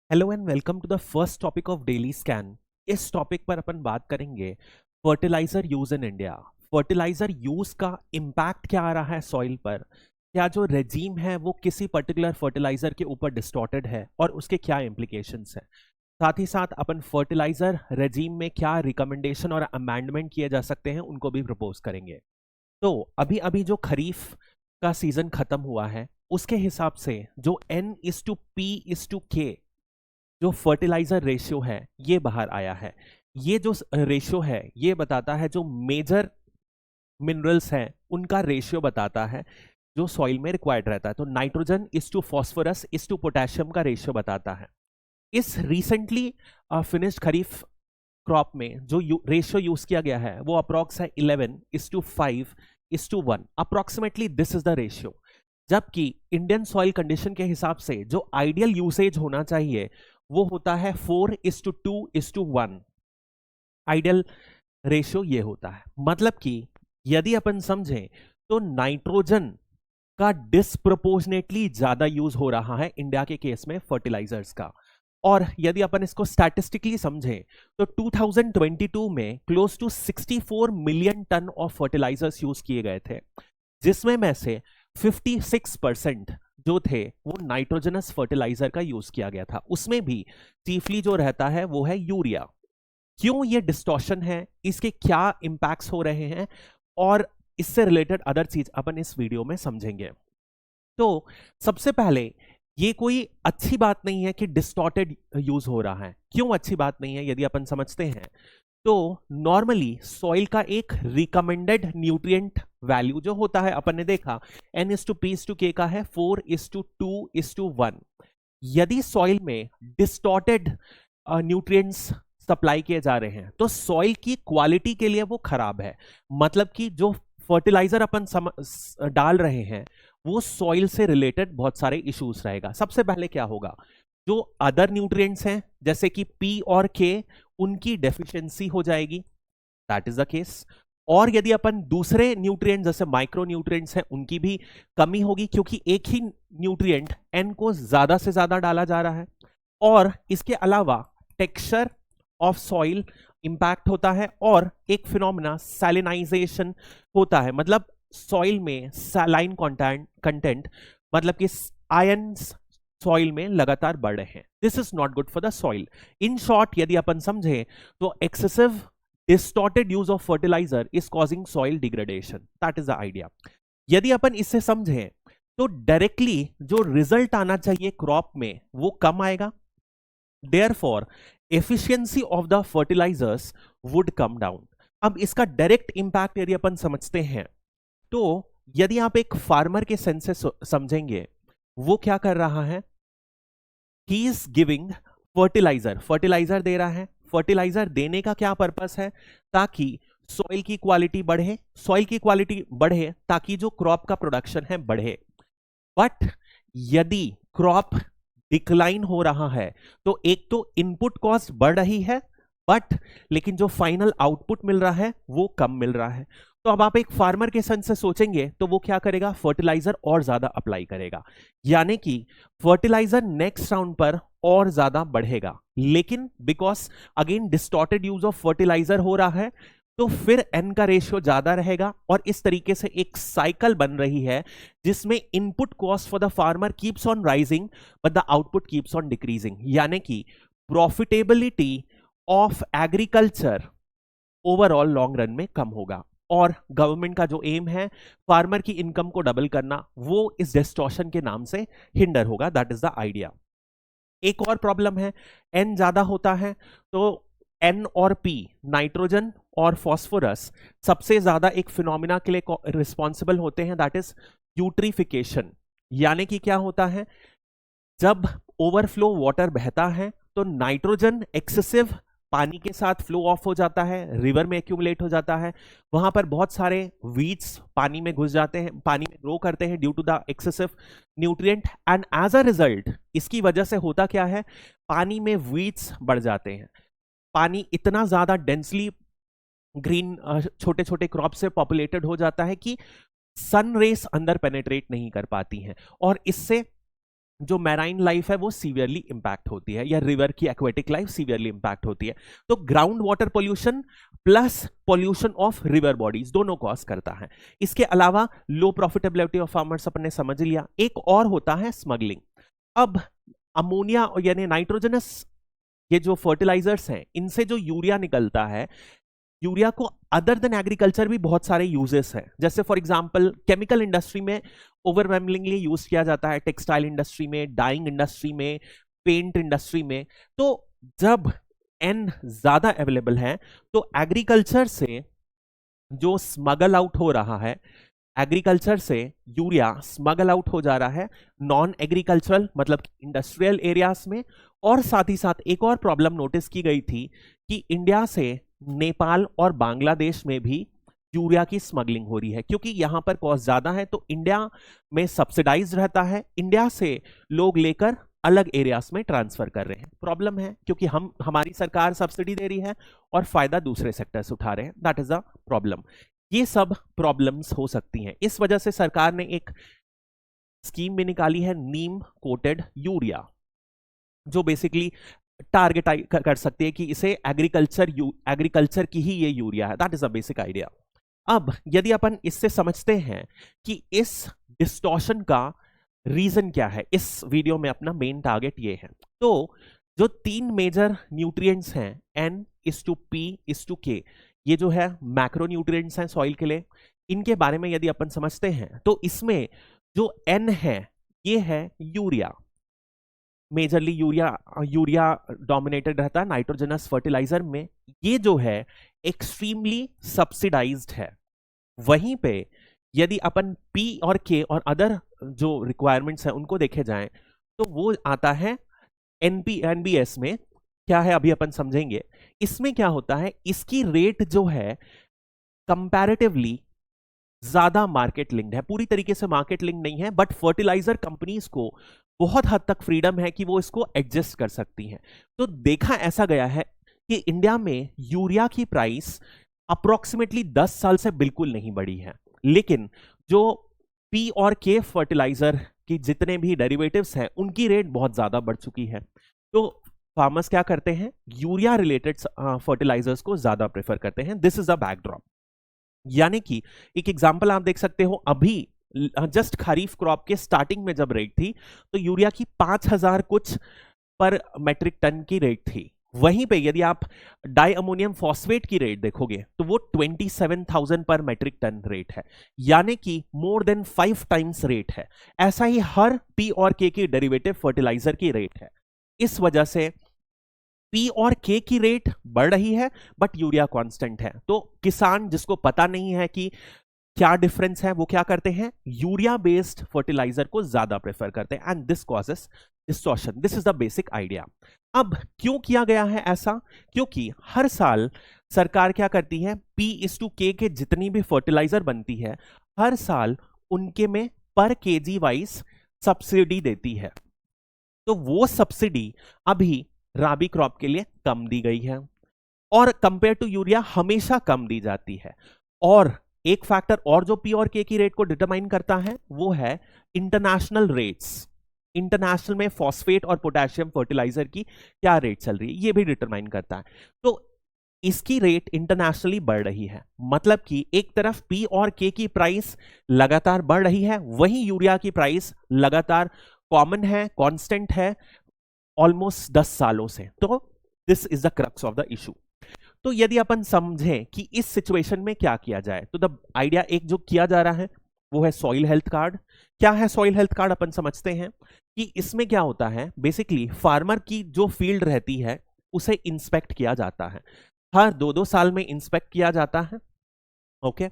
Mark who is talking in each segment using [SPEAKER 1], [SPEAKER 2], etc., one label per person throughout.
[SPEAKER 1] Hello and welcome to the first topic of daily scan. इस topic पर अपन बात करेंगे fertiliser use in India. Fertiliser use का इम्पैक्ट क्या आ रहा है सॉइल पर, क्या जो रेजीम है वो किसी पर्टिकुलर फर्टिलाइजर के ऊपर डिस्टॉर्टेड है और उसके क्या इम्प्लीकेशंस है। साथ ही साथ अपन फर्टिलाइजर रेजीम में क्या रिकमेंडेशन और अमेंडमेंट किए जा सकते हैं उनको भी प्रपोज करेंगे। तो अभी अभी जो खरीफ का सीजन खत्म हुआ है उसके हिसाब से जो N/P/K जो फर्टिलाइजर रेशियो है ये बाहर आया है। ये जो रेशियो है ये बताता है जो मेजर मिनरल्स हैं उनका रेशियो बताता है जो सॉइल में रिक्वायर्ड रहता है। तो nitrogen is to phosphorus is to potassium का रेशियो बताता है। इस रिसेंटली फिनिश्ड खरीफ क्रॉप में जो रेशियो यूज किया गया है वो अप्रोक्स है 11:5:1 approximately. This is the ratio. जबकि इंडियन सॉइल कंडीशन के हिसाब से जो आइडियल यूसेज होना चाहिए वो होता है 4:2:1। आइडियल रेशियो ये होता है। मतलब कि यदि अपन समझें तो नाइट्रोजन का डिस्प्रोपोर्शनेटली ज्यादा यूज हो रहा है इंडिया के केस में फर्टिलाइजर्स का। और यदि अपन इसको स्टैटिस्टिकली समझें तो 2022 में close to 64 million tonne of fertilisers use किए गए थे, जिसमें में से 56% जो थे वो नाइट्रोजनस फर्टिलाइजर का यूज किया गया था। उसमें भी चीफली जो रहता है वो है यूरिया। क्यों ये डिस्टॉर्शन है, इसके क्या इंपैक्ट्स हो रहे हैं और इससे रिलेटेड अदर चीज अपन इस वीडियो में समझेंगे। तो सबसे पहले ये कोई अच्छी बात नहीं है कि डिस्टॉर्टेड यूज हो रहा है। क्यों अच्छी बात नहीं है यदि अपन समझते हैं तो नॉर्मली सॉइल का एक रिकमेंडेड न्यूट्रिएंट वैल्यू जो होता है अपन ने देखा N/P/K का है 4:2:1। यदि सॉइल में डिस्टॉर्टेड न्यूट्रिएंट्स सप्लाई किए जा रहे हैं तो सॉइल की क्वालिटी के लिए वो खराब है। मतलब कि जो फर्टिलाइजर अपन डाल रहे हैं वो सॉइल से रिलेटेड बहुत सारे इश्यूज रहेगा। सबसे पहले क्या होगा, जो अदर न्यूट्रिएंट्स हैं जैसे कि P और K उनकी डेफिशिएंसी हो जाएगी, दैट इज द केस। और यदि अपन दूसरे न्यूट्रिएंट जैसे माइक्रो न्यूट्रिएंट्स हैं उनकी भी कमी होगी, क्योंकि एक ही न्यूट्रिएंट N को ज्यादा से ज्यादा डाला जा रहा है। और इसके अलावा टेक्सचर ऑफ सॉइल इंपैक्ट होता है और एक फिनोमिना सैलिनाइजेशन होता है। मतलब सॉइल में सैलाइन कंटेंट मतलब कि आयंस सॉइल में लगातार बढ़ रहे हैं। This is not good for the soil. In short यदि अपन समझे तो excessive distorted use of fertiliser is causing soil degradation, that is the idea. यदि अपन इससे समझें तो डायरेक्टली जो रिजल्ट आना चाहिए क्रॉप में वो कम आएगा, therefore efficiency of the fertilisers would come down. अब इसका डायरेक्ट इंपैक्ट यदि अपन समझते हैं तो यदि आप एक फार्मर के सेंस से समझेंगे, वो क्या कर रहा है, ही इज गिविंग फर्टिलाइजर दे रहा है। फर्टिलाइजर देने का क्या पर्पस है, ताकि सॉइल की क्वालिटी बढ़े, सॉइल की क्वालिटी बढ़े ताकि जो क्रॉप का प्रोडक्शन है बढ़े। बट यदि क्रॉप डिक्लाइन हो रहा है तो एक तो इनपुट कॉस्ट बढ़ रही है बट लेकिन जो फाइनल आउटपुट मिल रहा है वो कम मिल रहा है। तो अब आप एक फार्मर के सेंस से सोचेंगे तो वो क्या करेगा, फर्टिलाइजर और ज्यादा अप्लाई करेगा, यानी कि फर्टिलाइजर नेक्स्ट राउंड पर और ज्यादा बढ़ेगा। लेकिन because again distorted use of fertiliser हो रहा है तो फिर N का रेशियो ज्यादा रहेगा और इस तरीके से एक साइकिल बन रही है जिसमें input cost for the farmer keeps on rising but the output keeps on decreasing. यानी कि profitability of agriculture overall long run में कम होगा। और गवर्नमेंट का जो एम है फार्मर की इनकम को डबल करना, वो इस डिस्टॉर्शन के नाम से हिंडर होगा, दैट इज द आइडिया। एक और प्रॉब्लम है, N ज्यादा होता है तो N और P नाइट्रोजन और फॉस्फोरस सबसे ज्यादा एक फिनोमिना के लिए रिस्पॉन्सिबल होते हैं, दैट इज यूट्रिफिकेशन। यानी कि क्या होता है, जब ओवरफ्लो वाटर बहता है तो नाइट्रोजन एक्सेसिव पानी के साथ फ्लो ऑफ हो जाता है, रिवर में एक्यूमुलेट हो जाता है। वहां पर बहुत सारे वीड्स पानी में घुस जाते हैं, पानी में ग्रो करते हैं due to the excessive nutrient and as a result इसकी वजह से होता क्या है, पानी में वीड्स बढ़ जाते हैं। पानी इतना ज्यादा डेंसली ग्रीन छोटे छोटे क्रॉप से पॉपुलेटेड हो जाता है कि सन रेस अंदर पेनेट्रेट नहीं कर पाती हैं और इससे जो मैराइन लाइफ है वो सीवियरली इंपैक्ट होती है, या रिवर की एक्वेटिक लाइफ सीवियरली इंपैक्ट होती है। तो ground water pollution plus pollution of river bodies दोनों कॉज करता है। इसके अलावा लो प्रॉफिटेबिलिटी ऑफ फार्मर्स अपन ने समझ लिया। एक और होता है स्मगलिंग। अब अमोनिया यानी नाइट्रोजनस ये जो फर्टिलाइजर्स हैं, इनसे जो यूरिया निकलता है, यूरिया को अदर देन एग्रीकल्चर भी बहुत सारे यूजेस हैं। जैसे फॉर एग्जांपल केमिकल इंडस्ट्री में ओवरवेलमिंगली यूज किया जाता है, टेक्सटाइल इंडस्ट्री में, डाइंग इंडस्ट्री में, पेंट इंडस्ट्री में। तो जब एन ज्यादा अवेलेबल है तो एग्रीकल्चर से जो स्मगल आउट हो रहा है, एग्रीकल्चर से यूरिया स्मगल आउट हो जा रहा है नॉन एग्रीकल्चरल मतलब इंडस्ट्रियल एरियाज में। और साथ ही साथ एक और प्रॉब्लम नोटिस की गई थी कि इंडिया से नेपाल और बांग्लादेश में भी यूरिया की स्मगलिंग हो रही है, क्योंकि यहां पर कॉस्ट ज्यादा है तो इंडिया में सब्सिडाइज रहता है, इंडिया से लोग लेकर अलग एरियाज में ट्रांसफर कर रहे हैं। प्रॉब्लम है क्योंकि हमारी सरकार सब्सिडी दे रही है और फायदा दूसरे सेक्टर से उठा रहे हैं। That is a problem. ये सब प्रॉब्लम्स हो सकती हैं। इस वजह से सरकार ने एक स्कीम भी निकाली है, नीम कोटेड यूरिया, जो बेसिकली टारगेट कर सकती है कि इसे एग्रीकल्चर की ही ये यूरिया है। That is a basic idea. अब यदि अपन इससे समझते हैं कि इस डिस्टॉर्शन का रीजन क्या है, इस वीडियो में अपना मेन टारगेट ये है। तो जो तीन मेजर न्यूट्रिएंट्स हैं N:P:K, ये जो है मैक्रो न्यूट्रिएंट्स हैं सॉइल के लिए। इनके बारे में यदि अपन समझते हैं तो इसमें जो N है ये है यूरिया, मेजरली यूरिया डोमिनेटेड रहता है नाइट्रोजनस फर्टिलाइजर में। ये जो है एक्सट्रीमली सब्सिडाइज्ड है। वहीं पे यदि अपन P और K और अदर जो रिक्वायरमेंट्स हैं उनको देखे जाएं तो वो आता है NBS में। क्या है अभी अपन समझेंगे। इसमें क्या होता है, इसकी रेट जो है कंपैरेटिवली ज्यादा मार्केट लिंक्ड है। पूरी तरीके से मार्केट लिंक नहीं है, बट फर्टिलाइजर कंपनीज को बहुत हद तक फ्रीडम है कि वो इसको एडजस्ट कर सकती हैं। तो देखा ऐसा गया है कि इंडिया में यूरिया की प्राइस अप्रोक्सीमेटली 10 साल से बिल्कुल नहीं बढ़ी है, लेकिन जो P और K फर्टिलाइजर की जितने भी डेरिवेटिव्स हैं उनकी रेट बहुत ज्यादा बढ़ चुकी है। तो फार्मर्स क्या करते हैं, यूरिया रिलेटेड फर्टिलाइजर्स को ज्यादा प्रेफर करते हैं। This is a backdrop. यानी कि एक एग्जांपल आप देख सकते हो, अभी जस्ट खरीफ क्रॉप के स्टार्टिंग में जब रेट थी तो यूरिया की 5000 कुछ पर मेट्रिक टन की रेट थी। वहीं पे यदि आप डाई अमोनियम फॉस्फेट की रेट देखोगे तो वो 27,000 पर मेट्रिक टन रेट है, यानी कि मोर देन 5 टाइम्स रेट है। ऐसा ही हर P और K की डेरिवेटिव फर्टिलाइजर की रेट है। इस वजह से P और K की रेट बढ़ रही है बट यूरिया कांस्टेंट है। तो किसान जिसको पता नहीं है कि क्या डिफरेंस है, वो क्या करते हैं, यूरिया बेस्ड फर्टिलाइजर को ज्यादा प्रेफर करते हैं, and this causes distortion. This is the basic idea. अब क्यों किया गया है ऐसा, क्योंकि हर साल सरकार क्या करती है, P:K के जितनी भी फर्टिलाइजर बनती है हर साल उनके में पर केजी वाइज सब्सिडी देती है। तो वो सब्सिडी अभी राबी क्रॉप के लिए कम दी गई है और कंपेयर टू यूरिया हमेशा कम दी जाती है। और एक फैक्टर और जो P और K की रेट को डिटरमाइन करता है वो है इंटरनेशनल रेट्स। इंटरनेशनल में फॉस्फेट और पोटेशियम फर्टिलाइजर की क्या रेट चल रही है ये भी डिटरमाइन करता है। तो इसकी रेट इंटरनेशनली बढ़ रही है, मतलब कि एक तरफ P और K की प्राइस लगातार बढ़ रही है, वहीं यूरिया की प्राइस लगातार कॉमन है, कांस्टेंट है ऑलमोस्ट 10 सालों से। तो this is the crux of the issue. तो यदि अपन समझें कि इस सिचुएशन में क्या किया जाए तो द आइडिया एक जो किया जा रहा है वो है सॉइल हेल्थ कार्ड। क्या है सॉइल हेल्थ कार्ड, अपन समझते हैं कि इसमें क्या होता है, बेसिकली फार्मर की जो फील्ड रहती है उसे इंस्पेक्ट किया जाता है। हर 2-2 साल में इंस्पेक्ट किया जाता है। ओके,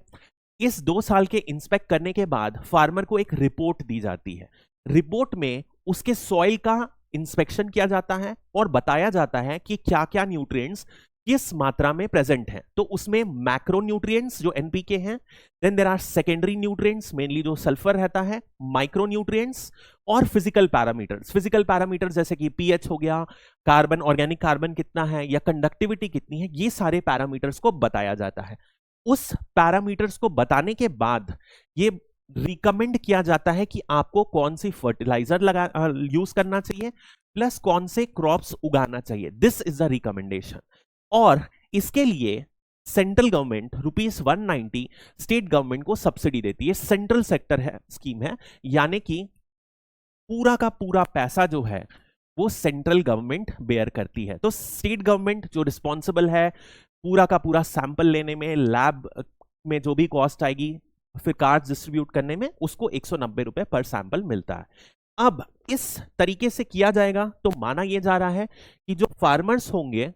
[SPEAKER 1] इस 2 साल के इंस्पेक्ट करने के बाद फार्मर को एक रिपोर्ट दी जाती है। रिपोर्ट में उसके सॉइल का इंस्पेक्शन किया जाता है और बताया जाता है कि क्या क्या न्यूट्रिएंट्स किस मात्रा में प्रेजेंट हैं। तो उसमें मैक्रो न्यूट्रिएंट्स जो NPK हैं, then there are secondary nutrients mainly जो सल्फर रहता है, माइक्रो न्यूट्रिएंट्स और फिजिकल पैरामीटर्स। फिजिकल पैरामीटर्स जैसे कि pH हो गया, कार्बन, ऑर्गेनिक कार्बन कितना है या कंडक्टिविटी कितनी है, ये सारे पैरामीटर्स को बताया जाता है। उस पैरामीटर्स को बताने के बाद ये रिकमेंड किया जाता है कि आपको कौन सी फर्टिलाइजर यूज करना चाहिए प्लस कौन से क्रॉप्स उगाना चाहिए। This is the recommendation. और इसके लिए सेंट्रल गवर्नमेंट ₹190 स्टेट गवर्नमेंट को सब्सिडी देती है। सेंट्रल सेक्टर है स्कीम है, यानी कि पूरा का पूरा पैसा जो है वो सेंट्रल गवर्नमेंट बेयर करती है। तो स्टेट गवर्नमेंट जो रिस्पॉन्सिबल है पूरा का पूरा सैंपल लेने में, लैब में जो भी कॉस्ट आएगी, फिर कार्ड डिस्ट्रीब्यूट करने में, उसको 190 रुपए पर सैंपल मिलता है। अब इस तरीके से किया जाएगा तो माना यह जा रहा है कि जो फार्मर्स होंगे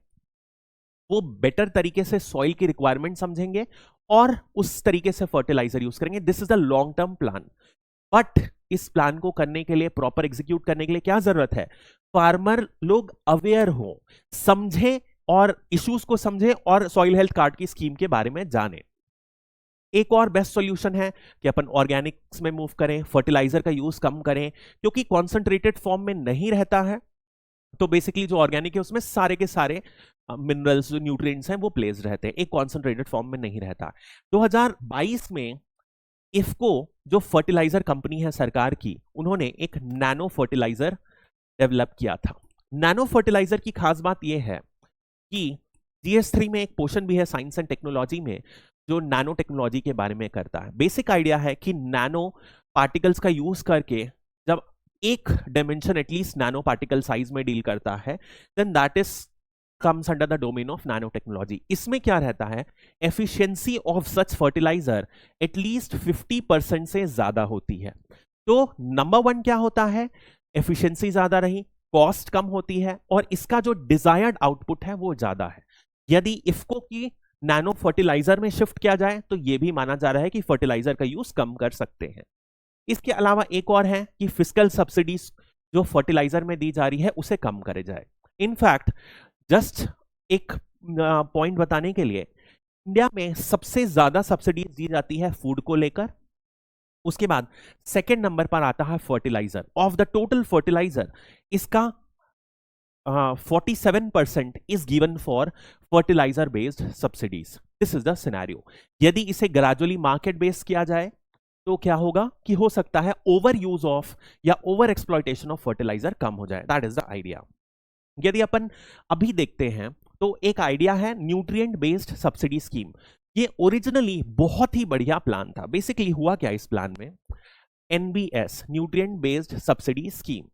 [SPEAKER 1] वो बेटर तरीके से सॉइल की रिक्वायरमेंट समझेंगे और उस तरीके से फर्टिलाइजर यूज करेंगे। This is the long term plan. But इस प्लान को करने के लिए, प्रॉपर एग्जीक्यूट करने के लिए क्या जरूरत है? फार्मर लोग अवेयर हो, समझें और इश्यूज को समझें और सॉइल हेल्थ कार्ड की स्कीम के बारे में जानें। एक और बेस्ट सॉल्यूशन है कि अपन ऑर्गेनिक्स में मूव करें, फर्टिलाइजर का यूज कम करें, क्योंकि कॉन्सेंट्रेटेड फॉर्म में नहीं रहता है। तो बेसिकली जो ऑर्गेनिक है उसमें सारे के सारे मिनरल्स, जो न्यूट्रिएंट्स हैं वो प्लेस्ड रहते हैं, एक कॉन्सेंट्रेटेड फॉर्म में नहीं रहता। 2022 में इफको जो फर्टिलाइजर कंपनी है सरकार की, उन्होंने एक नैनो फर्टिलाइजर डेवलप किया था। नैनो फर्टिलाइजर की खास बात यह है कि GS3 में एक पोर्शन भी है साइंस एंड टेक्नोलॉजी में जो नैनो टेक्नोलॉजी के बारे में करता है। बेसिक आइडिया है कि नैनो पार्टिकल्स का यूज करके जब एक dimension at least nanoparticle size में डील करता है, then that is comes under the domain of nanotechnology। इसमें क्या रहता है? Efficiency of such fertiliser at least 50% से ज्यादा होती है। तो नंबर 1 क्या होता है? एफिशिएंसी ज्यादा रही, कॉस्ट कम होती है और इसका जो डिजायर्ड आउटपुट है वो ज्यादा है। यदि इफको की नैनो फर्टिलाइजर में शिफ्ट किया जाए तो यह भी माना जा रहा है कि फर्टिलाइजर का यूज कम कर सकते हैं। इसके अलावा एक और है कि फिस्कल सब्सिडीज जो फर्टिलाइजर में दी जा रही है उसे कम करे जाए। इनफैक्ट जस्ट एक पॉइंट बताने के लिए, इंडिया में सबसे ज्यादा सब्सिडीज दी जाती है फूड को लेकर, उसके बाद सेकेंड नंबर पर आता है fertiliser. Of the total fertiliser इसका 47% is given for fertiliser based subsidies. This is the scenario. यदि इसे ग्रेजुअली मार्केट बेस्ड किया जाए तो क्या होगा कि हो सकता है ओवर यूज ऑफ या ओवर एक्सप्लॉयटेशन ऑफ फर्टिलाइजर कम हो जाए। That is the idea. यदि अपन अभी देखते हैं तो एक आइडिया है न्यूट्रिएंट बेस्ड सब्सिडी स्कीम। ये ओरिजिनली बहुत ही बढ़िया प्लान था। बेसिकली हुआ क्या इस प्लान में? NBS nutrient based subsidy scheme.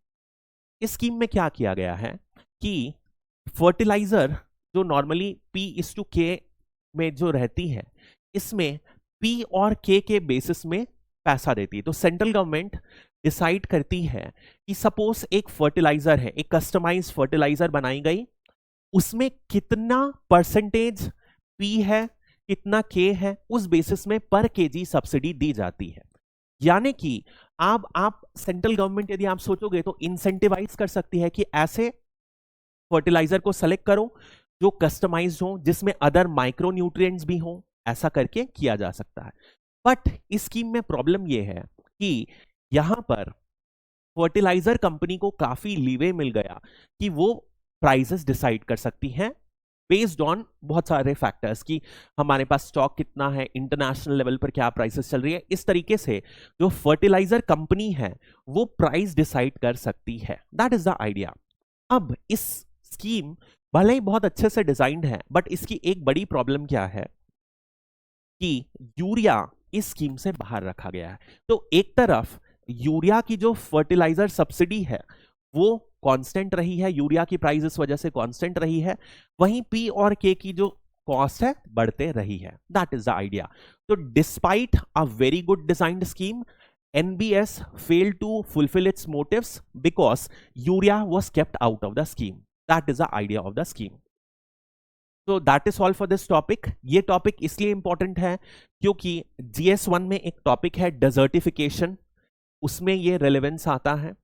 [SPEAKER 1] इस स्कीम में क्या किया गया है कि फर्टिलाइजर जो नॉर्मली P/K में जो रहती है, इसमें P और K के बेसिस में पैसा देती है। तो सेंट्रल गवर्नमेंट डिसाइड करती है कि सपोज एक फर्टिलाइजर है, एक कस्टमाइज्ड फर्टिलाइजर बनाई गई, उसमें कितना परसेंटेज P है, कितना K है, उस बेसिस में पर केजी सब्सिडी दी जाती है। यानी कि आप सेंट्रल गवर्नमेंट यदि आप सोचोगे तो इंसेंटिवाइज कर सकती है कि ऐसे फर्टिलाइजर को सेलेक्ट करो जो कस्टमाइज्ड हो, जिसमें अदर माइक्रो न्यूट्रिएंट्स भी हो, ऐसा करके किया जा सकता है। बट इस स्कीम में प्रॉब्लम यह है कि यहां पर फर्टिलाइजर कंपनी को काफी लीवे मिल गया कि वो प्राइसेस डिसाइड कर सकती हैं बेस्ड ऑन बहुत सारे फैक्टर्स, कि हमारे पास स्टॉक कितना है, इंटरनेशनल लेवल पर क्या प्राइसेस चल रही है। इस तरीके से जो फर्टिलाइजर कंपनी है वो प्राइस डिसाइड कर सकती है। That is the idea. अब इस स्कीम भले ही बहुत अच्छे से डिजाइंड है, बट इसकी एक बड़ी प्रॉब्लम क्या है कि यूरिया इस स्कीम से बाहर रखा गया है। तो एक तरफ यूरिया की जो फर्टिलाइजर सब्सिडी है वो कांस्टेंट रही है, यूरिया की प्राइस इस वजह से कांस्टेंट रही है, वहीं P और K की जो कॉस्ट है बढ़ते रही है। That is the idea. तो despite a very good designed scheme, NBS failed to fulfill its motives because urea was kept out of the scheme. That is the idea of the scheme. So that is all for this topic. ये topic इसलिए important है क्योंकि GS1 में एक topic है desertification, उसमें ये relevance आता है।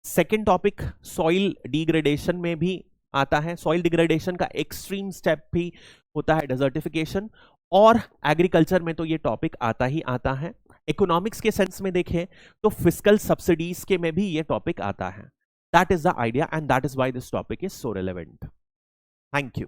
[SPEAKER 1] सेकेंड टॉपिक सॉइल डिग्रेडेशन में भी आता है। सॉइल डिग्रेडेशन का एक्सट्रीम स्टेप भी होता है डेजर्टिफिकेशन, और एग्रीकल्चर में तो ये टॉपिक आता ही आता है। इकोनॉमिक्स के सेंस में देखें तो फिस्कल सब्सिडीज के में भी ये टॉपिक आता है। That is the idea and that is why this topic is so relevant. Thank you.